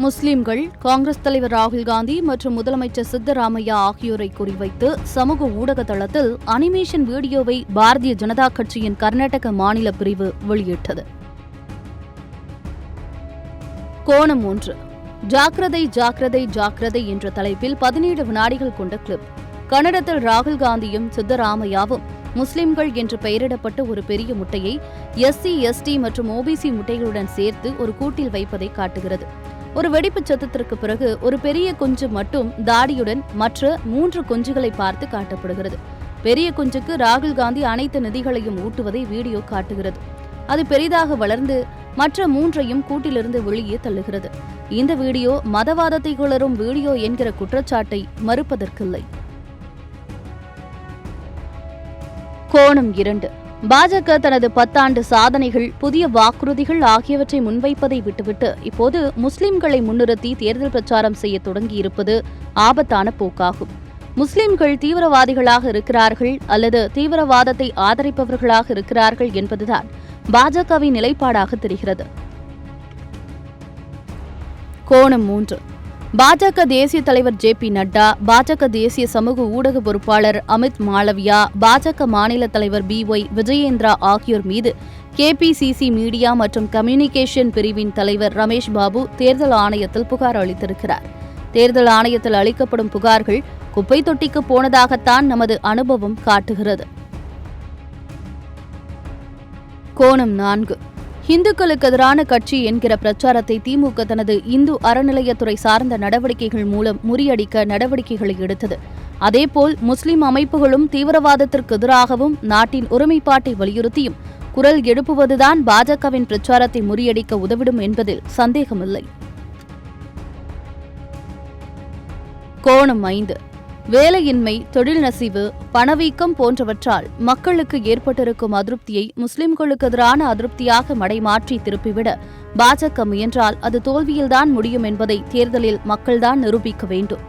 முஸ்லிம்கள், காங்கிரஸ் தலைவர் ராகுல் காந்தி மற்றும் முதலமைச்சர் சித்தராமையா ஆகியோரை குறிவைத்து சமூக ஊடக தளத்தில் அனிமேஷன் வீடியோவை பாரதிய ஜனதா கட்சியின் கர்நாடக மாநில பிரிவு வெளியிட்டது. கோணம் 1. ஜாக்கிரதை ஜாக்கிரதை ஜாக்கிரதை என்ற தலைப்பில் 17 வினாடிகள் கொண்ட கிளிப். கன்னடத்தில் ராகுல் காந்தியும் சித்தராமையாவும் முஸ்லிம்கள் என்று பெயரிடப்பட்ட ஒரு பெரிய முட்டையை SC, ST மற்றும் OBC முட்டைகளுடன் சேர்த்து ஒரு கூட்டில் வைப்பதை காட்டுகிறது. ஒரு வெடிப்புச் சத்தத்திற்கு பிறகு ஒரு பெரிய குஞ்சு மட்டும் தாடியுடன் மற்ற 3 குஞ்சுகளை பார்த்து காட்டப்படுகிறது. பெரிய குஞ்சுக்கு ராகுல் காந்தி அனைத்து நிதிகளையும் ஊட்டுவதை வீடியோ காட்டுகிறது. அது பெரிதாக வளர்ந்து மற்ற 3ஐயும் கூட்டிலிருந்து வெளியே தள்ளுகிறது. இந்த வீடியோ மதவாதத்தை கிளறும் வீடியோ என்கிற குற்றச்சாட்டை மறுப்பதற்கில்லை. கோணம் 2. பாஜக தனது 10 ஆண்டு சாதனைகள், புதிய வாக்குறுதிகள் ஆகியவற்றை முன்வைப்பதை விட்டுவிட்டு இப்போது முஸ்லிம்களை முன்னிறுத்தி தேர்தல் பிரச்சாரம் செய்ய தொடங்கியிருப்பது ஆபத்தான போக்காகும். முஸ்லிம்கள் தீவிரவாதிகளாக இருக்கிறார்கள் அல்லது தீவிரவாதத்தை ஆதரிப்பவர்களாக இருக்கிறார்கள் என்பதுதான் பாஜகவின் நிலைப்பாடாக தெரிகிறது. கோணம் 3. பாஜக தேசிய தலைவர் JP நட்டா, பாஜக தேசிய சமூக ஊடக பொறுப்பாளர் அமித் மாளவியா, பாஜக மாநில தலைவர் BY விஜயேந்திரா ஆகியோர் மீது KPCC மீடியா மற்றும் கம்யூனிகேஷன் பிரிவின் தலைவர் ரமேஷ் பாபு தேர்தல் ஆணையத்தில் புகார் அளித்திருக்கிறார். தேர்தல் ஆணையத்தில் அளிக்கப்படும் புகார்கள் குப்பை தொட்டிக்கு போனதாகத்தான் நமது அனுபவம் காட்டுகிறது. கோணம் 4. இந்துக்களுக்கு எதிரான கட்சி என்கிற பிரச்சாரத்தை திமுக தனது இந்து அறநிலையத்துறை சார்ந்த நடவடிக்கைகள் மூலம் முறியடிக்க நடவடிக்கைகளை எடுத்தது. அதேபோல் முஸ்லிம் அமைப்புகளும் தீவிரவாதத்திற்கு எதிராகவும் நாட்டின் ஒருமைப்பாட்டை வலியுறுத்தியும் குரல் எழுப்புவதுதான் பாஜகவின் பிரச்சாரத்தை முறியடிக்க உதவிடும் என்பதில் சந்தேகமில்லை. கோணம் 5. வேலையின்மை, தொழில் நசிவு, பணவீக்கம் போன்றவற்றால் மக்களுக்கு ஏற்பட்டிருக்கும் அதிருப்தியை முஸ்லிம்களுக்கு எதிரான அதிருப்தியாக மடைமாற்றி திருப்பிவிட பாஜக முயன்றால் அது தோல்வியில்தான் முடியும் என்பதை தேர்தலில் மக்கள்தான் நிரூபிக்க வேண்டும்.